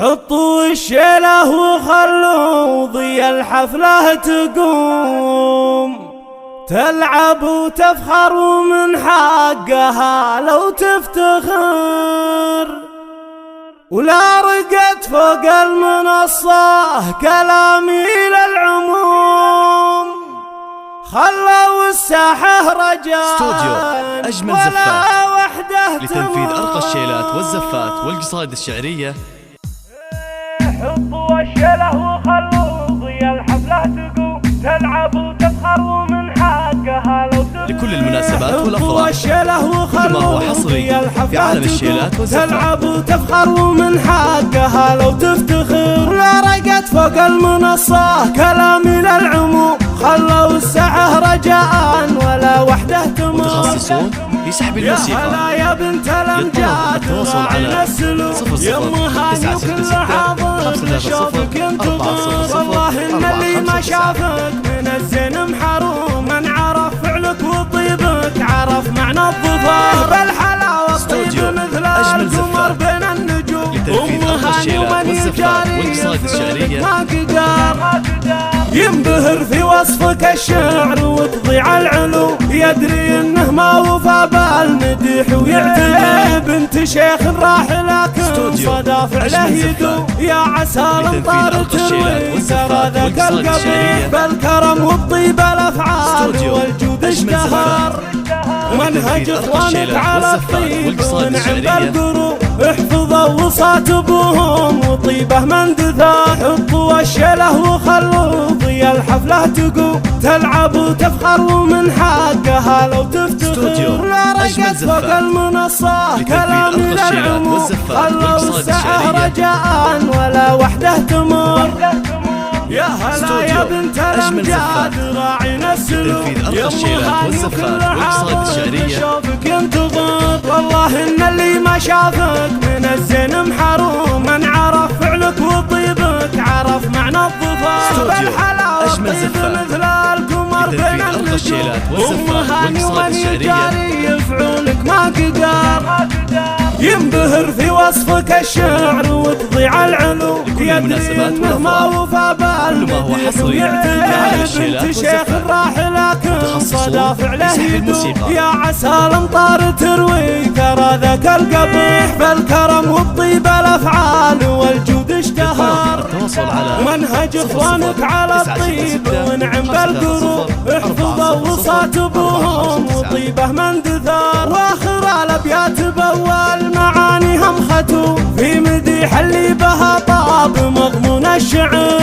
حطوا الشيله وخلوا ضي الحفلة تقوم، تلعب وتفخر ومن حقها لو تفتخر، ولا رقت فوق المنصة كلامي للعموم، خلوا الساحة رجال أجمل ولا زفات وحده لتنفيذ أرقى الشيلات والزفات والقصائد الشعرية. حطوا الشيله وخلوا ضي الحفلة تقوم، تلعب وتفخر ومن حقها لو تفتخر، لكل المناسبات والأفراح كل ما هو حصري في عالم الشيلات والزفات. تلعب وتفخر ومن حقها لو تفتخر، لا رقت فوق المنصة كلامي للعموم، خلوا الساعة رجاء ولا وحده تمر. متخصصون في سحب الموسيقى. يا بنت الأمجاد التواصل على 00 والله إن اللي ما شافك من الزين محروم، من عرف فعلك وطيبك عرف معنى الظفر، بالحلاوة الطيب مثل القمر بين النجوم، لتنفيذ أرقى الشيلات والزفات والقصائد الشعرية. ما قدر ينبهر في وصفك الشعر وتضيع العلو، يدري انه ما وفى بالمديح ويعتني، بنت شيخ راح لكن صدى فعله يدوم، يا عسى الامطار تروي ترى ذاك القبيح، بالكرم والطيب الافعال والجود اشتهر، ومنهج اخوانك على الطيب ونعم بالقلوب، احفظوا وصات ابوهم وطيبه من دثار، حطوا الشيله وخلوا ضي الحفلة تقوم، تلعب وتفخر ومن حقها لو تفتخر، لا رقت فوق المنصة كلامي للعموم، خلوا الساعة رجاء ولا وحده تمر. يا هلا يا بنت الأمجاد راعينا السلوك، يا الشيلات والزفات والقصائد الشعرية. شوفك ينتظر، والله إن اللي ما شافك من الزين محروم، من عرف فعلك وطيبك عرف معنى الظفر، بالحلاوة الطيب مثل القمر بين النجوم، ومهاني ومن يجاري يفعلك ما قدر، ينبهر في وصفك الشعر وتضيع العلو، يدري انه ما وفى بالمديح ويعتني، بنت شيخ راح لكن صدى فعله يدوم، يا عسى الامطار تروي ترى ذاك القبيح، بالكرم والطيب الافعال والجود اشتهر، ومنهج اخوانك على الطيب ونعم بالقلوب، احفظوا وصات ابوهم وطيبه من دثار، واخر الابيات باول معانيهم ختوم، في مديح اللي بها طاب مضمون الشعر.